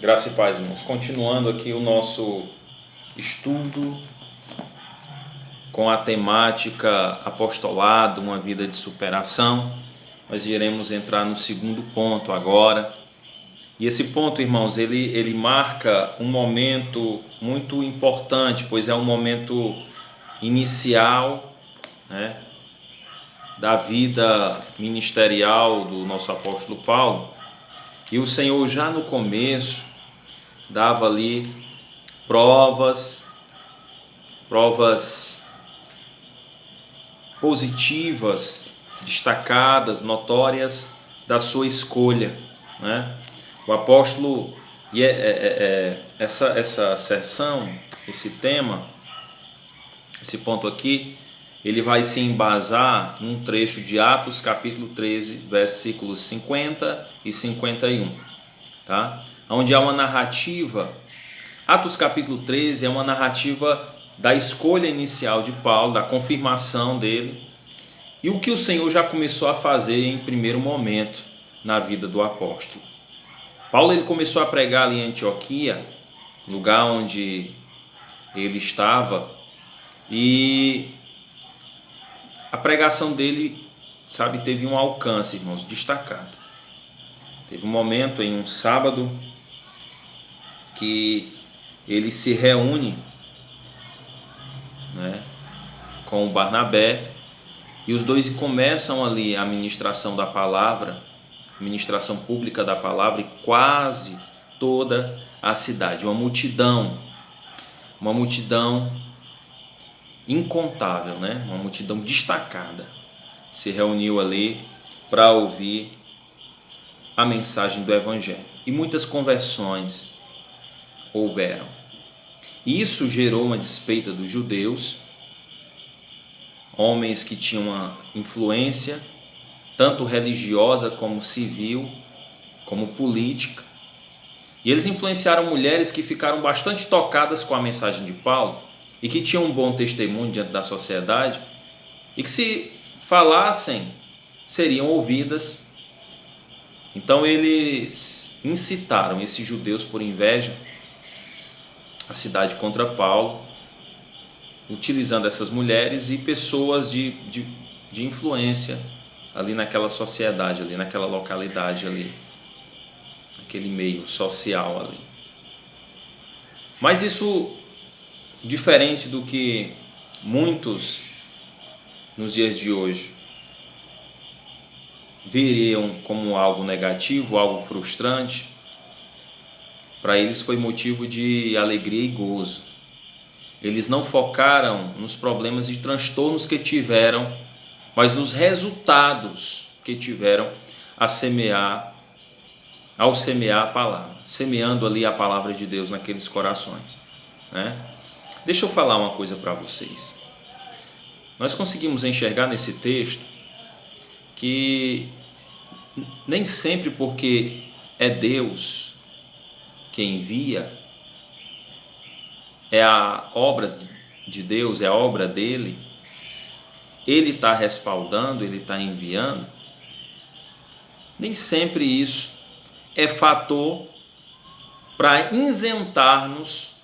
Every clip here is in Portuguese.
Graça e paz, irmãos. Continuando aqui o nosso estudo com a temática apostolado, uma vida de superação. Nós iremos entrar no segundo ponto agora. E esse ponto, irmãos, ele marca um momento muito importante, pois é um momento inicial, né, da vida ministerial do nosso apóstolo Paulo. E o Senhor já no começo dava ali provas positivas, destacadas, notórias da sua escolha, né? O apóstolo, essa sessão, esse tema, esse ponto aqui, ele vai se embasar num trecho de Atos capítulo 13, versículos 50 e 51, tá? Onde há uma narrativa. Atos capítulo 13 é uma narrativa da escolha inicial de Paulo, da confirmação dele, e o que o Senhor já começou a fazer em primeiro momento na vida do apóstolo. Paulo ele começou a pregar ali em Antioquia, lugar onde ele estava, e a pregação dele, teve um alcance, irmãos, destacado. Teve um momento em um sábado que ele se reúne, né, com o Barnabé, e os dois começam ali a ministração da palavra, ministração pública da palavra, e quase toda a cidade, uma multidão incontável, né? Uma multidão destacada se reuniu ali para ouvir a mensagem do Evangelho. E muitas conversões houveram. Isso gerou uma despeita dos judeus, homens que tinham uma influência tanto religiosa como civil, como política. E eles influenciaram mulheres que ficaram bastante tocadas com a mensagem de Paulo e que tinham um bom testemunho diante da sociedade e que, se falassem, seriam ouvidas. Então eles incitaram esses judeus por inveja a cidade contra Paulo, utilizando essas mulheres e pessoas de influência ali naquela sociedade, ali naquela localidade, ali naquele meio social ali. Mas isso, diferente do que muitos nos dias de hoje viriam como algo negativo, algo frustrante, para eles foi motivo de alegria e gozo. Eles não focaram nos problemas e transtornos que tiveram, mas nos resultados que tiveram ao semear a palavra, semeando ali a palavra de Deus naqueles corações, né? Deixa eu falar uma coisa para vocês. Nós conseguimos enxergar nesse texto que nem sempre porque é Deus quem envia, é a obra de Deus, é a obra dele, ele está respaldando, ele está enviando, nem sempre isso é fator para isentar-nos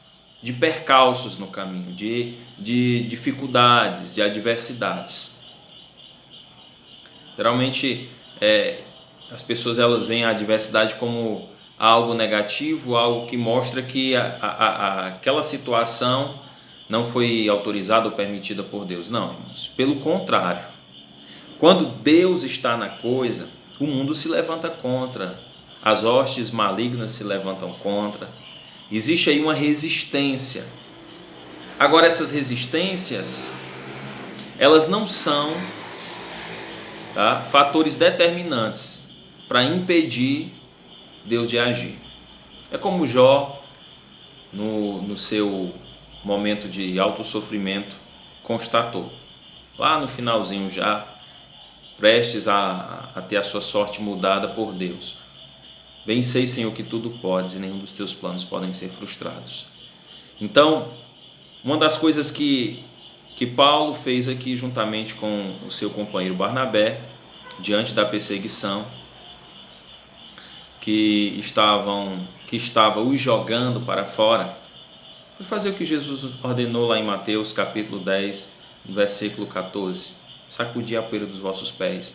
de percalços no caminho, de dificuldades, de adversidades. Geralmente as pessoas elas veem a adversidade como algo negativo, algo que mostra que aquela situação não foi autorizada ou permitida por Deus. Não, irmãos, pelo contrário. Quando Deus está na coisa, o mundo se levanta contra, as hostes malignas se levantam contra, existe aí uma resistência. Agora, essas resistências, elas não são, fatores determinantes para impedir Deus de agir. É como Jó, no seu momento de alto sofrimento, constatou. Lá no finalzinho já, prestes a ter a sua sorte mudada por Deus. Bem sei, Senhor, que tudo podes e nenhum dos teus planos podem ser frustrados. Então, uma das coisas que Paulo fez aqui juntamente com o seu companheiro Barnabé, diante da perseguição, que estava os jogando para fora, foi fazer o que Jesus ordenou lá em Mateus capítulo 10, versículo 14. Sacudir a poeira dos vossos pés,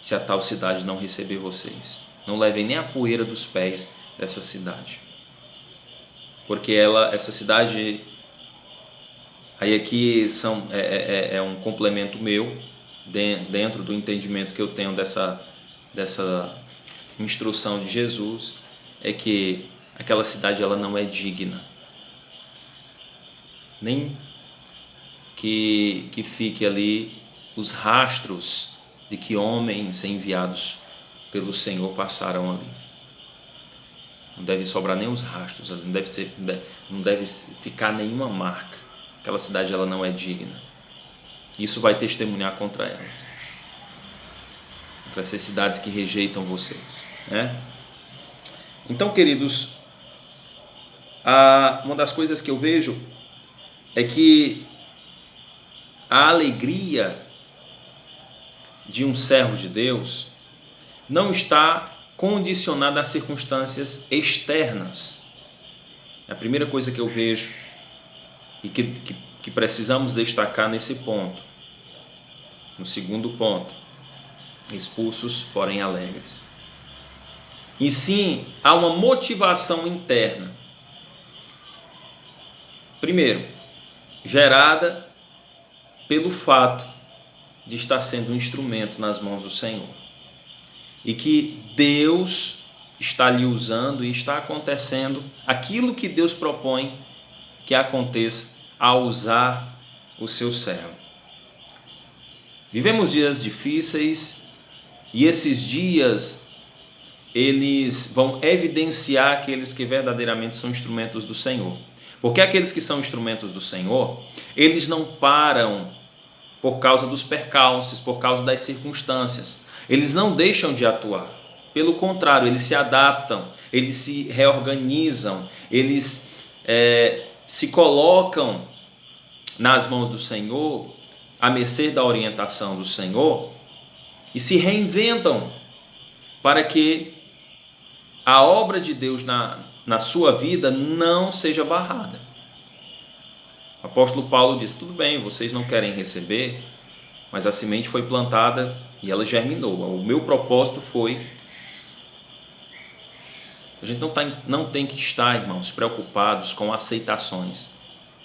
se a tal cidade não receber vocês. Não levem nem a poeira dos pés dessa cidade. Porque essa cidade, aí aqui é um complemento meu, dentro do entendimento que eu tenho dessa instrução de Jesus, é que aquela cidade ela não é digna. Nem que fique ali os rastros de que homens enviados pelo Senhor passaram ali. Não deve sobrar nem os rastros ali, não deve ficar nenhuma marca. Aquela cidade ela não é digna. Isso vai testemunhar contra elas, contra essas cidades que rejeitam vocês, né? Então, queridos, uma das coisas que eu vejo é que a alegria de um servo de Deus não está condicionada a circunstâncias externas. É a primeira coisa que eu vejo e que precisamos destacar nesse ponto. No segundo ponto, expulsos, porém alegres. E sim, há uma motivação interna. Primeiro, gerada pelo fato de estar sendo um instrumento nas mãos do Senhor. E que Deus está lhe usando e está acontecendo aquilo que Deus propõe que aconteça ao usar o seu servo. Vivemos dias difíceis e esses dias eles vão evidenciar aqueles que verdadeiramente são instrumentos do Senhor. Porque aqueles que são instrumentos do Senhor, eles não param por causa dos percalços, por causa das circunstâncias. Eles não deixam de atuar. Pelo contrário, eles se adaptam, eles se reorganizam, eles se colocam nas mãos do Senhor, à mercê da orientação do Senhor, e se reinventam para que a obra de Deus na sua vida não seja barrada. O apóstolo Paulo diz, tudo bem, vocês não querem receber, mas a semente foi plantada e ela germinou. O meu propósito foi... A gente não tem que estar, irmãos, preocupados com aceitações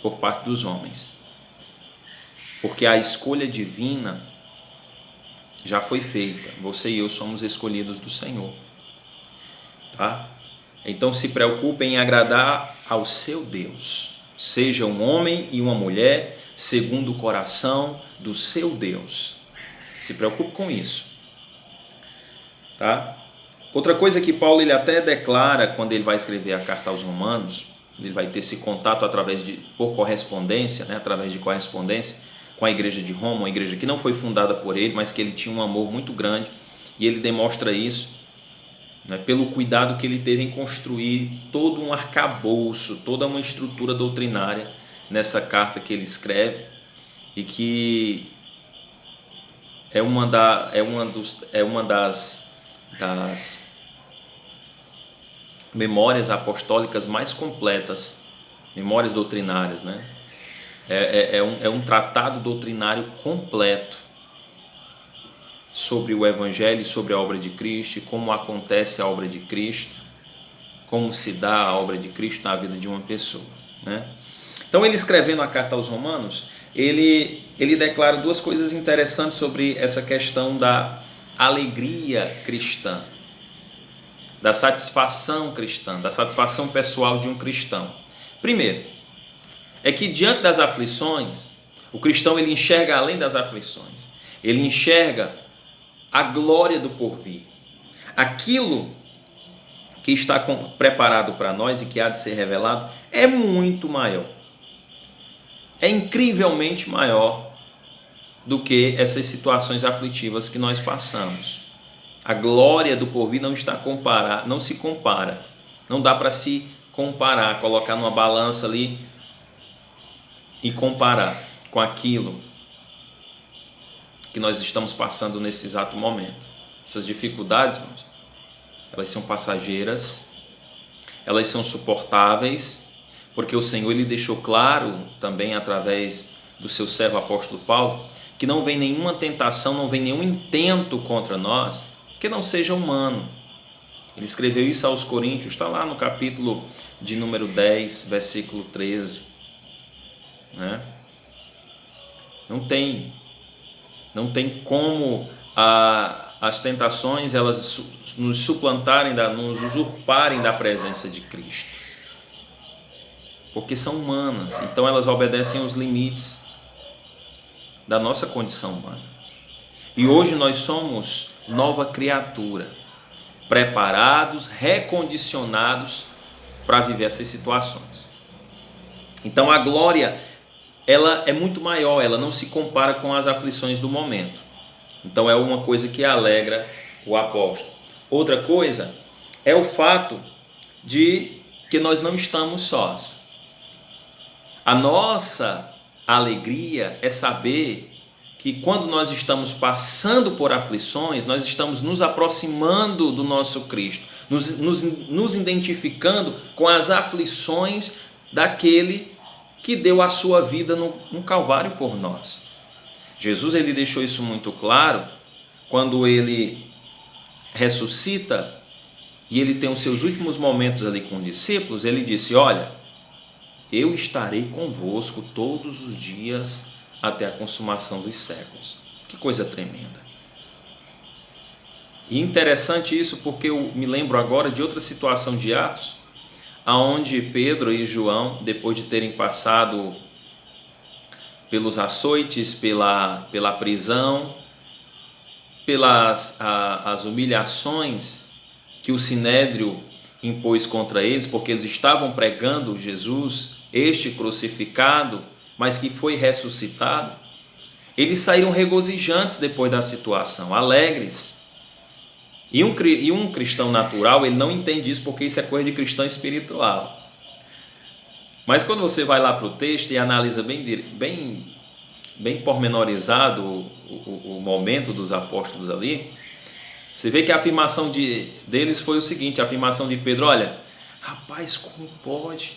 por parte dos homens. Porque a escolha divina já foi feita. Você e eu somos escolhidos do Senhor. Tá? Então se preocupem em agradar ao seu Deus. Seja um homem e uma mulher segundo o coração do seu Deus. Se preocupe com isso. Tá? Outra coisa que Paulo ele até declara quando ele vai escrever a carta aos Romanos, ele vai ter esse contato por correspondência, né, através de correspondência com a igreja de Roma, uma igreja que não foi fundada por ele, mas que ele tinha um amor muito grande, e ele demonstra isso, né, pelo cuidado que ele teve em construir todo um arcabouço, toda uma estrutura doutrinária nessa carta que ele escreve, e que é uma das memórias apostólicas mais completas, memórias doutrinárias, né? É um tratado doutrinário completo sobre o Evangelho, sobre a obra de Cristo, como acontece a obra de Cristo, como se dá a obra de Cristo na vida de uma pessoa, né? Então, ele escrevendo a carta aos Romanos, ele declara duas coisas interessantes sobre essa questão da alegria cristã, da satisfação cristã, da satisfação pessoal de um cristão. Primeiro, é que diante das aflições, o cristão ele enxerga além das aflições, ele enxerga a glória do porvir, aquilo que está preparado para nós e que há de ser revelado é muito maior, é incrivelmente maior do que essas situações aflitivas que nós passamos. A glória do porvir não se compara, não dá para se comparar, colocar numa balança ali e comparar com aquilo que nós estamos passando nesse exato momento. Essas dificuldades, irmãos, elas são passageiras, elas são suportáveis, porque o Senhor ele deixou claro também através do seu servo apóstolo Paulo, que não vem nenhuma tentação, não vem nenhum intento contra nós, que não seja humano. Ele escreveu isso aos Coríntios, está lá no capítulo de número 10, versículo 13. Né? Não tem como as tentações elas nos suplantarem, nos usurparem da presença de Cristo, porque são humanas, então elas obedecem aos limites da nossa condição humana. E hoje nós somos nova criatura, preparados, recondicionados para viver essas situações. Então a glória ela é muito maior, ela não se compara com as aflições do momento. Então é uma coisa que alegra o apóstolo. Outra coisa é o fato de que nós não estamos sós. A nossa alegria é saber que quando nós estamos passando por aflições, nós estamos nos aproximando do nosso Cristo, nos identificando com as aflições daquele que deu a sua vida no Calvário por nós. Jesus ele deixou isso muito claro quando ele ressuscita e ele tem os seus últimos momentos ali com os discípulos. Ele disse: olha, eu estarei convosco todos os dias até a consumação dos séculos. Que coisa tremenda. E interessante isso porque eu me lembro agora de outra situação de Atos, aonde Pedro e João, depois de terem passado pelos açoites, pela prisão, pelas as humilhações que o Sinédrio impôs contra eles, porque eles estavam pregando Jesus, este crucificado, mas que foi ressuscitado, eles saíram regozijantes depois da situação, alegres. E um cristão natural, ele não entende isso, porque isso é coisa de cristão espiritual. Mas quando você vai lá para o texto e analisa bem pormenorizado o momento dos apóstolos ali, você vê que a afirmação deles foi o seguinte, a afirmação de Pedro: olha, rapaz, como pode?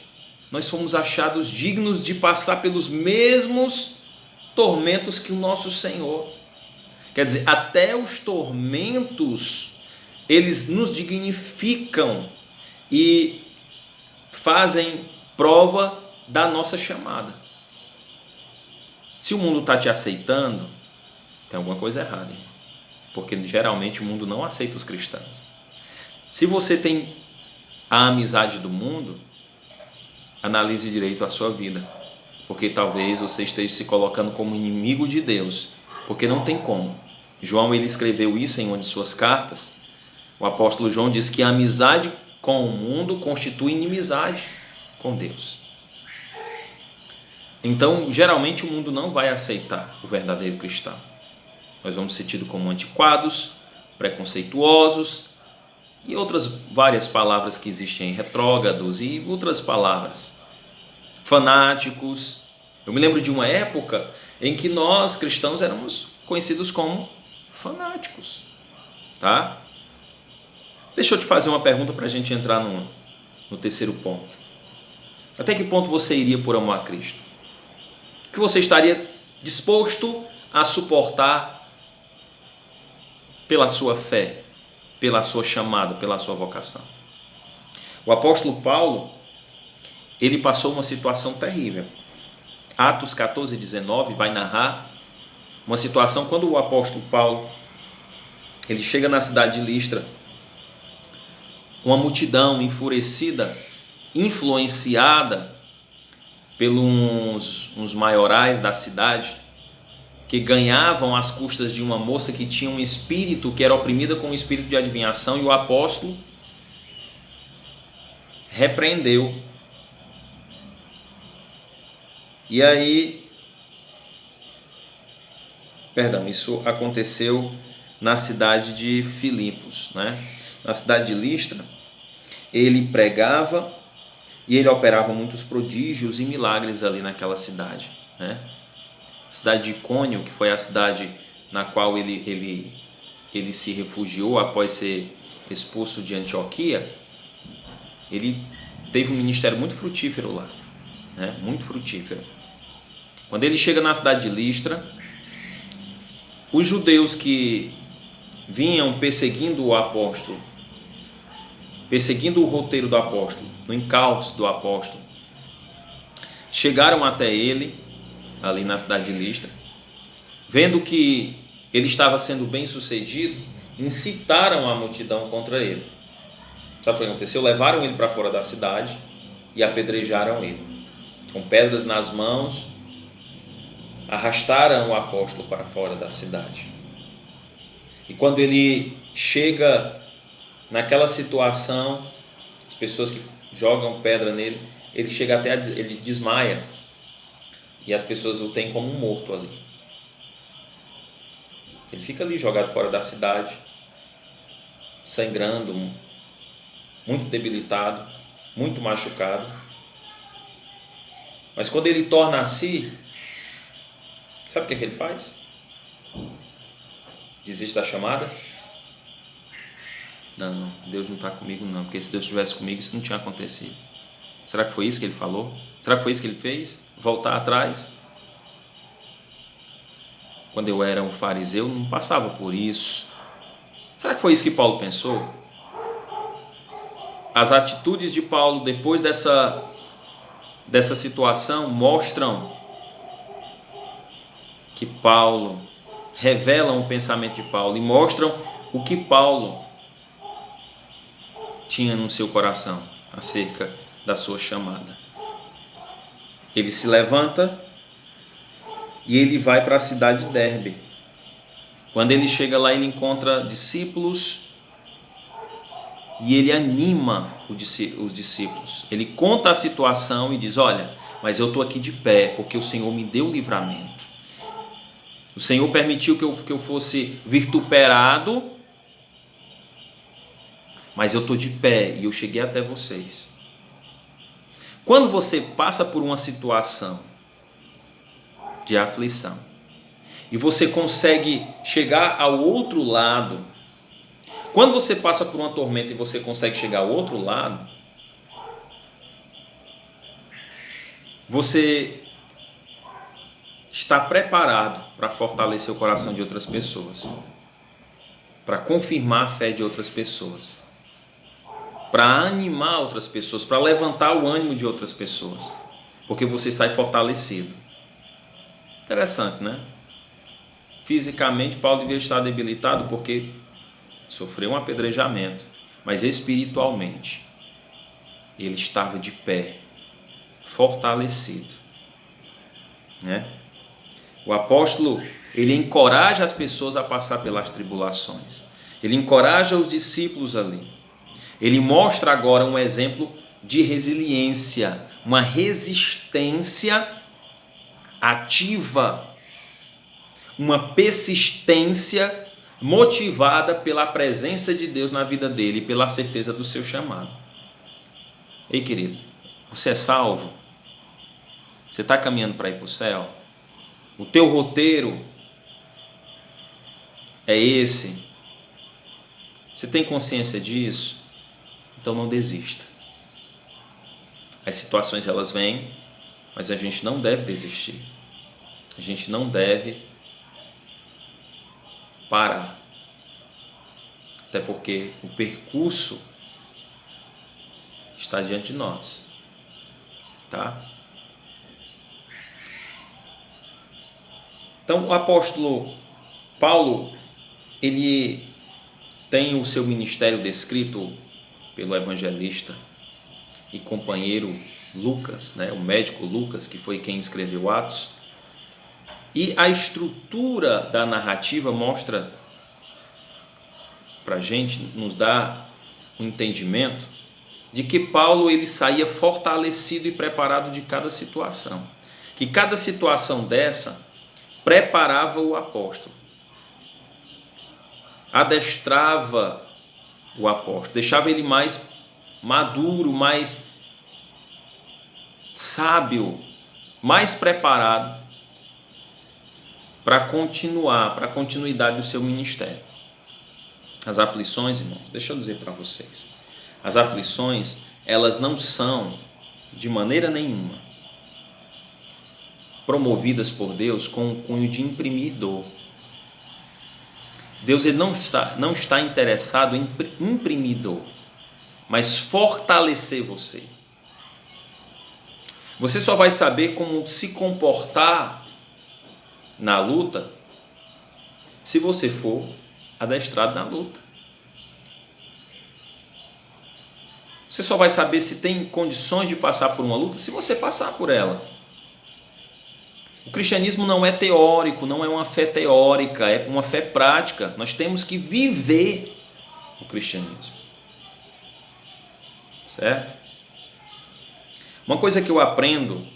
Nós fomos achados dignos de passar pelos mesmos tormentos que o nosso Senhor. Quer dizer, até os tormentos, eles nos dignificam e fazem prova da nossa chamada. Se o mundo está te aceitando, tem alguma coisa errada, hein? Porque geralmente o mundo não aceita os cristãos. Se você tem a amizade do mundo, analise direito a sua vida, porque talvez você esteja se colocando como inimigo de Deus, porque não tem como. João ele escreveu isso em uma de suas cartas. O apóstolo João diz que a amizade com o mundo constitui inimizade com Deus. Então, geralmente o mundo não vai aceitar o verdadeiro cristão. Nós vamos ser tidos como antiquados, preconceituosos e outras várias palavras que existem, retrógrados e outras palavras, fanáticos. Eu me lembro de uma época em que nós cristãos éramos conhecidos como fanáticos, tá? Deixa eu te fazer uma pergunta para a gente entrar no terceiro ponto. Até que ponto você iria por amor a Cristo? O que você estaria disposto a suportar pela sua fé, pela sua chamada, pela sua vocação? O apóstolo Paulo, ele passou uma situação terrível. Atos 14, 19 vai narrar uma situação quando o apóstolo Paulo ele chega na cidade de Listra, uma multidão enfurecida, influenciada pelos uns maiorais da cidade, que ganhavam às custas de uma moça que tinha um espírito, que era oprimida com um espírito de adivinhação, e o apóstolo repreendeu. E aí, isso aconteceu na cidade de Filipos, né? Na cidade de Listra, ele pregava e ele operava muitos prodígios e milagres ali naquela cidade, né? A cidade de Icônio, que foi a cidade na qual ele se refugiou após ser expulso de Antioquia, ele teve um ministério muito frutífero lá, né? Muito frutífero. Quando ele chega na cidade de Listra, os judeus que vinham perseguindo o apóstolo, perseguindo o roteiro do apóstolo, no encalço do apóstolo, chegaram até ele, ali na cidade de Listra, vendo que ele estava sendo bem sucedido, incitaram a multidão contra ele. Sabe o que aconteceu? Levaram ele para fora da cidade e apedrejaram ele. Com pedras nas mãos, arrastaram o apóstolo para fora da cidade. E quando ele chega naquela situação, as pessoas que jogam pedra nele, ele chega até ele desmaia e as pessoas o têm como um morto ali. Ele fica ali jogado fora da cidade, sangrando, muito debilitado, muito machucado. Mas quando ele torna a si, sabe o que ele faz? Desiste da chamada? Não, Deus não está comigo não, porque se Deus estivesse comigo isso não tinha acontecido. Será que foi isso que ele falou? Será que foi isso que ele fez? Voltar atrás? Quando eu era um fariseu, não passava por isso. Será que foi isso que Paulo pensou? As atitudes de Paulo depois dessa situação mostram que Paulo, revelam o pensamento de Paulo e mostram o que Paulo tinha no seu coração acerca da sua chamada. Ele se levanta e ele vai para a cidade de Derbe. Quando ele chega lá, ele encontra discípulos e ele anima os discípulos. Ele conta a situação e diz: olha, mas eu estou aqui de pé porque o Senhor me deu livramento. O Senhor permitiu que eu fosse vituperado, mas eu estou de pé e eu cheguei até vocês. Quando você passa por uma situação de aflição e você consegue chegar ao outro lado, quando você passa por uma tormenta e você consegue chegar ao outro lado, você está preparado para fortalecer o coração de outras pessoas, para confirmar a fé de outras pessoas, para animar outras pessoas, para levantar o ânimo de outras pessoas, porque você sai fortalecido. Interessante, né? Fisicamente, Paulo devia estar debilitado porque sofreu um apedrejamento, mas espiritualmente ele estava de pé, fortalecido, né? O apóstolo, ele encoraja as pessoas a passar pelas tribulações. Ele encoraja os discípulos ali. Ele mostra agora um exemplo de resiliência, uma resistência ativa, uma persistência motivada pela presença de Deus na vida dele e pela certeza do seu chamado. Ei, querido, você é salvo? Você está caminhando para ir para o céu? O teu roteiro é esse? Você tem consciência disso? Então não desista. As situações elas vêm, mas a gente não deve desistir. A gente não deve parar. Até porque o percurso está diante de nós. Tá? Então, o apóstolo Paulo, ele tem o seu ministério descrito pelo evangelista e companheiro Lucas, né, o médico Lucas, que foi quem escreveu Atos. E a estrutura da narrativa mostra para a gente, nos dá um entendimento de que Paulo ele saía fortalecido e preparado de cada situação. Que cada situação dessa preparava o apóstolo, adestrava o apóstolo, deixava ele mais maduro, mais sábio, mais preparado para continuar, para a continuidade do seu ministério. As aflições, irmãos, deixa eu dizer para vocês. As aflições, elas não são, de maneira nenhuma, promovidas por Deus com o cunho de imprimir dor. Deus ele não está interessado em imprimir dor, mas fortalecer você. Você só vai saber como se comportar na luta se você for adestrado na luta. Você só vai saber se tem condições de passar por uma luta se você passar por ela. O cristianismo não é teórico, não é uma fé teórica, é uma fé prática. Nós temos que viver o cristianismo. Certo? Uma coisa que eu aprendo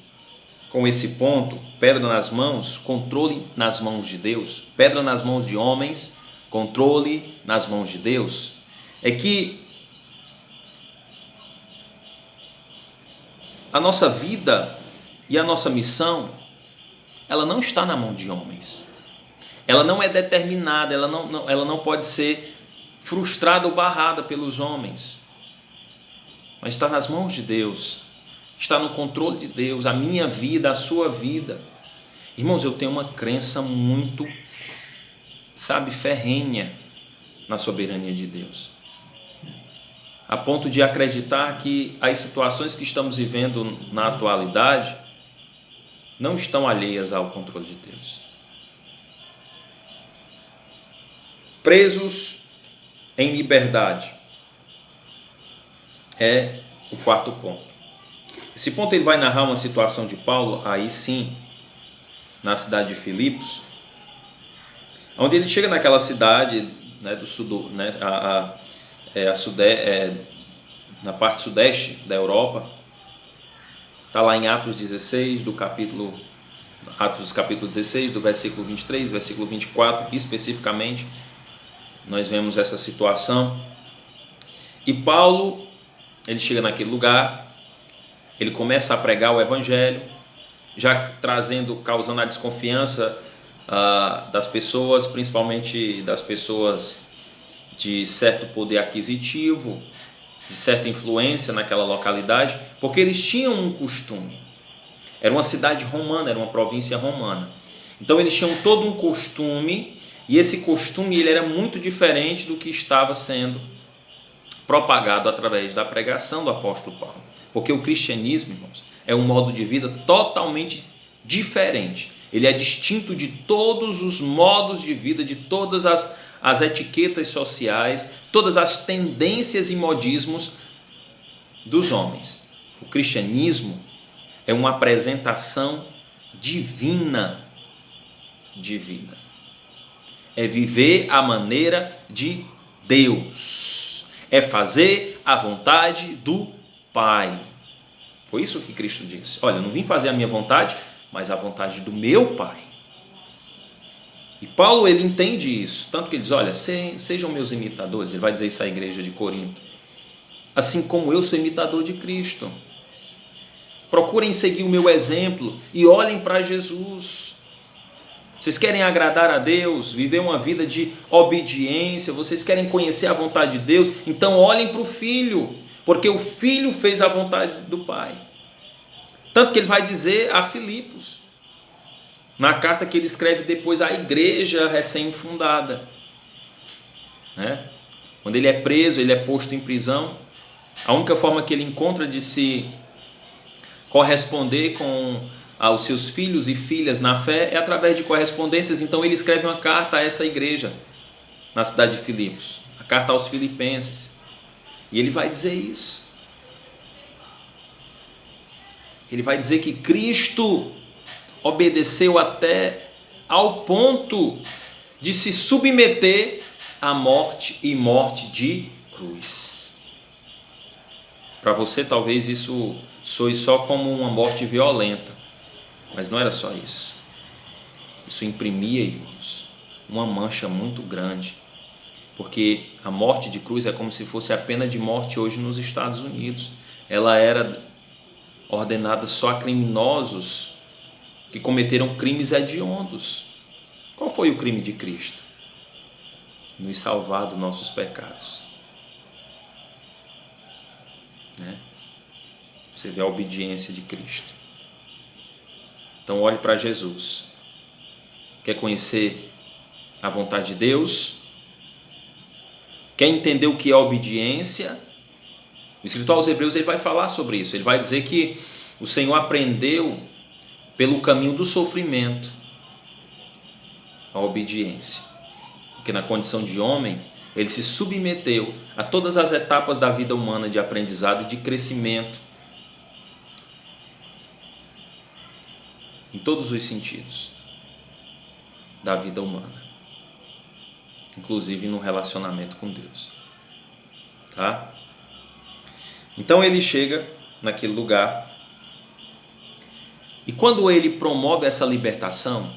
com esse ponto, pedra nas mãos, controle nas mãos de Deus, pedra nas mãos de homens, controle nas mãos de Deus, é que a nossa vida e a nossa missão, ela não está na mão de homens. Ela não é determinada, ela não pode ser frustrada ou barrada pelos homens. Mas está nas mãos de Deus, está no controle de Deus, a minha vida, a sua vida. Irmãos, eu tenho uma crença muito, ferrenha na soberania de Deus. A ponto de acreditar que as situações que estamos vivendo na atualidade não estão alheias ao controle de Deus. Presos em liberdade é o quarto ponto. Esse ponto ele vai narrar uma situação de Paulo, aí sim, na cidade de Filipos, onde ele chega naquela cidade, né, do sul, né, na parte sudeste da Europa. Está lá em Atos 16, capítulo 16, do versículo 23, versículo 24, especificamente, nós vemos essa situação. E Paulo, ele chega naquele lugar, ele começa a pregar o evangelho, já causando a desconfiança das pessoas, principalmente das pessoas de certo poder aquisitivo, de certa influência naquela localidade, porque eles tinham um costume. Era uma cidade romana, era uma província romana. Então eles tinham todo um costume, e esse costume ele era muito diferente do que estava sendo propagado através da pregação do apóstolo Paulo. Porque o cristianismo, irmãos, é um modo de vida totalmente diferente. Ele é distinto de todos os modos de vida, de todas as etiquetas sociais, todas as tendências e modismos dos homens. O cristianismo é uma apresentação divina de vida. É viver a maneira de Deus. É fazer a vontade do Pai. Foi isso que Cristo disse. Olha, eu não vim fazer a minha vontade, mas a vontade do meu Pai. E Paulo, ele entende isso, tanto que ele diz, olha, sejam meus imitadores, ele vai dizer isso à igreja de Corinto, assim como eu sou imitador de Cristo. Procurem seguir o meu exemplo e olhem para Jesus. Vocês querem agradar a Deus, viver uma vida de obediência, vocês querem conhecer a vontade de Deus, então olhem para o Filho, porque o Filho fez a vontade do Pai. Tanto que ele vai dizer a Filipos, na carta que ele escreve depois à igreja recém-fundada, né? Quando ele é preso, ele é posto em prisão, a única forma que ele encontra de se corresponder com aos seus filhos e filhas na fé é através de correspondências. Então ele escreve uma carta a essa igreja na cidade de Filipos, a carta aos filipenses, e ele vai dizer isso. Ele vai dizer que Cristo obedeceu até ao ponto de se submeter à morte e morte de cruz. Para você talvez isso soe só como uma morte violenta, mas não era só isso. Isso imprimia, irmãos, uma mancha muito grande, porque a morte de cruz é como se fosse a pena de morte hoje nos Estados Unidos. Ela era ordenada só a criminosos que cometeram crimes hediondos. Qual foi o crime de Cristo? nos salvar dos nossos pecados. Né? Você vê a obediência de Cristo. Então olhe para Jesus. Quer conhecer a vontade de Deus? Quer entender o que é obediência? O escritor aos Hebreus ele vai falar sobre isso. Ele vai dizer que o Senhor aprendeu pelo caminho do sofrimento a obediência. Porque na condição de homem, ele se submeteu a todas as etapas da vida humana de aprendizado e de crescimento. Em todos os sentidos da vida humana. Inclusive no relacionamento com Deus. Tá? Então ele chega naquele lugar. E quando ele promove essa libertação,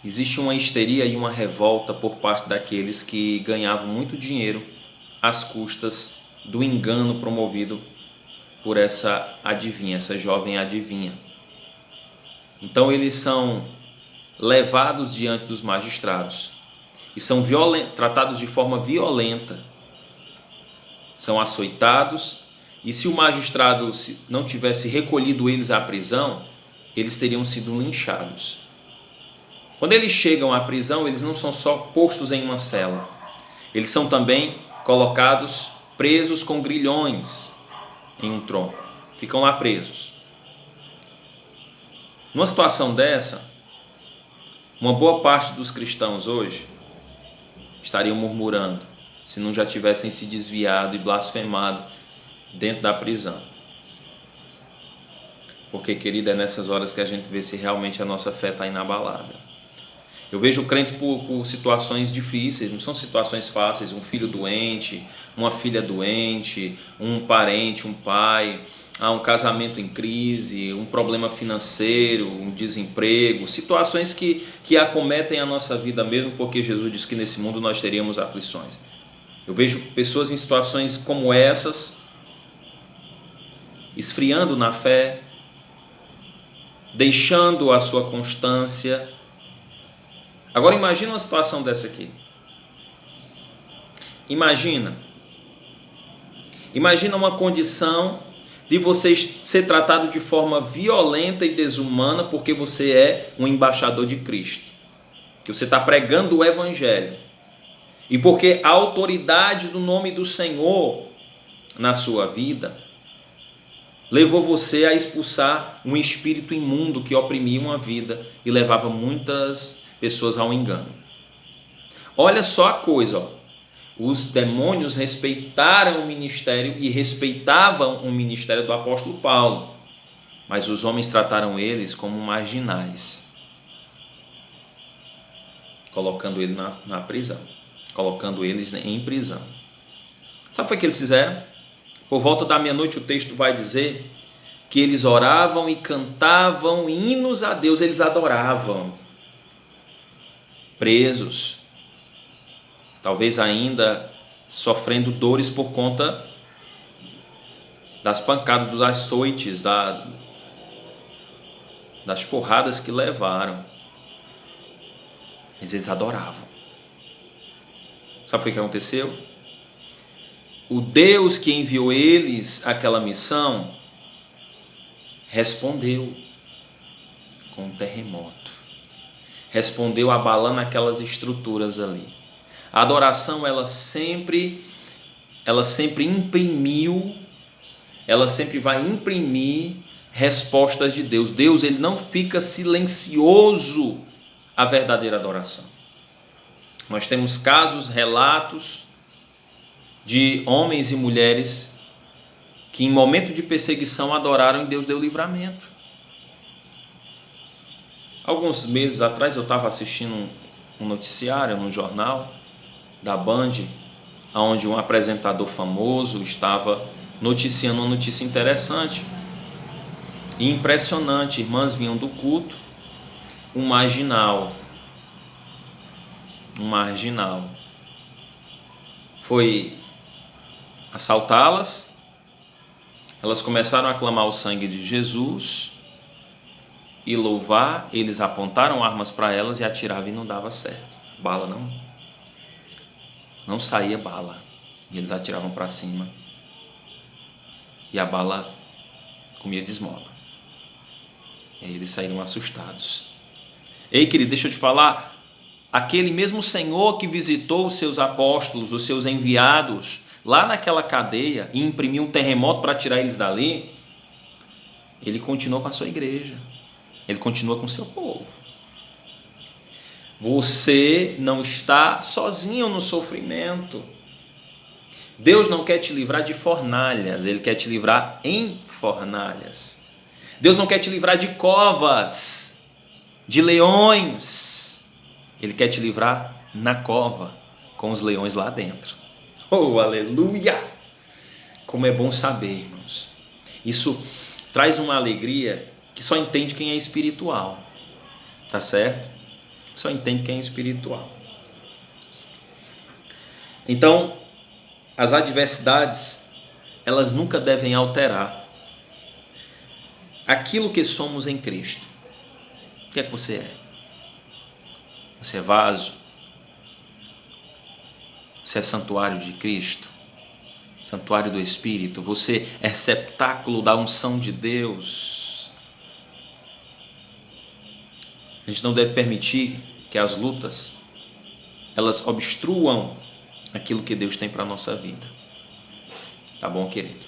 existe uma histeria e uma revolta por parte daqueles que ganhavam muito dinheiro às custas do engano promovido por essa adivinha, essa jovem adivinha. Então eles são levados diante dos magistrados e são tratados de forma violenta. São açoitados, e se o magistrado não tivesse recolhido eles à prisão, eles teriam sido linchados. Quando eles chegam à prisão, eles não são só postos em uma cela, eles são também colocados presos com grilhões em um tronco, ficam lá presos. Numa situação dessa, uma boa parte dos cristãos hoje estariam murmurando, se não já tivessem se desviado e blasfemado dentro da prisão. Porque, querida, é nessas horas que a gente vê se realmente a nossa fé está inabalada. Eu vejo crentes por situações difíceis, não são situações fáceis, um filho doente, uma filha doente, um parente, um pai, um casamento em crise, um problema financeiro, um desemprego, situações que acometem a nossa vida mesmo, porque Jesus disse que nesse mundo nós teríamos aflições. Eu vejo pessoas em situações como essas, esfriando na fé, deixando a sua constância. Agora imagina uma situação dessa aqui. Imagina uma condição de você ser tratado de forma violenta e desumana porque você é um embaixador de Cristo, que você está pregando o Evangelho, e porque a autoridade do nome do Senhor na sua vida levou você a expulsar um espírito imundo que oprimia uma vida e levava muitas pessoas ao engano. Olha só a coisa, ó. Os demônios respeitaram o ministério e respeitavam o ministério do apóstolo Paulo, mas os homens trataram eles como marginais, colocando ele na prisão, colocando eles em prisão. Sabe o que eles fizeram? Por volta da meia-noite o texto vai dizer que eles oravam e cantavam hinos a Deus, eles adoravam, presos, talvez ainda sofrendo dores por conta das pancadas, dos açoites, das porradas que levaram. Mas eles adoravam. Sabe o que aconteceu? O Deus que enviou eles àquela missão respondeu com um terremoto. Respondeu abalando aquelas estruturas ali. A adoração, ela sempre imprimiu, ela sempre vai imprimir respostas de Deus. Deus, ele não fica silencioso à verdadeira adoração. Nós temos casos, relatos de homens e mulheres que em momento de perseguição adoraram e Deus deu livramento. Alguns meses atrás eu estava assistindo um noticiário no jornal da Band, onde um apresentador famoso estava noticiando uma notícia interessante e impressionante. Irmãs vinham do culto, um marginal foi assaltá-las, elas começaram a clamar o sangue de Jesus e louvar, eles apontaram armas para elas e atiravam e não dava certo. bala, não saía bala. E eles atiravam para cima e a bala comia de esmola. E aí eles saíram assustados. Ei, querido, deixa eu te falar, aquele mesmo Senhor que visitou os seus apóstolos, os seus enviados, lá naquela cadeia e imprimiu um terremoto para tirar eles dali, ele continua com a sua igreja, ele continua com o seu povo. Você não está sozinho no sofrimento. Deus não quer te livrar de fornalhas, Ele quer te livrar em fornalhas. Deus não quer te livrar de covas, de leões. Ele quer te livrar na cova, com os leões lá dentro. Oh, aleluia! Como é bom saber, irmãos. Isso traz uma alegria que só entende quem é espiritual. Tá certo? Só entende quem é espiritual. Então, as adversidades, elas nunca devem alterar aquilo que somos em Cristo. O que é que você é? Você é vaso? Você é santuário de Cristo? Santuário do Espírito? Você é receptáculo da unção de Deus? A gente não deve permitir que as lutas, elas obstruam aquilo que Deus tem para a nossa vida. Tá bom, querido?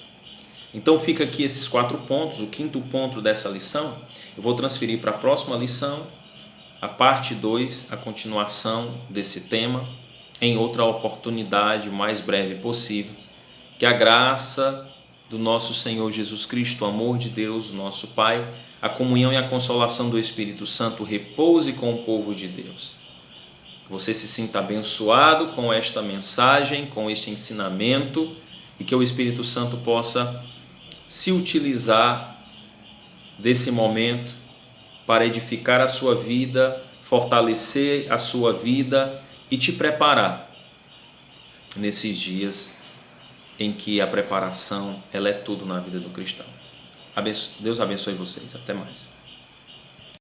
Então fica aqui esses 4 pontos, o 5º ponto dessa lição. Eu vou transferir para a próxima lição, a parte 2, a continuação desse tema, em outra oportunidade, o mais breve possível. Que a graça do nosso Senhor Jesus Cristo, o amor de Deus, nosso Pai, a comunhão e a consolação do Espírito Santo repouse com o povo de Deus. Que você se sinta abençoado com esta mensagem, com este ensinamento, e que o Espírito Santo possa se utilizar desse momento para edificar a sua vida, fortalecer a sua vida e te preparar nesses dias em que a preparação ela é tudo na vida do cristão. Deus abençoe vocês. Até mais.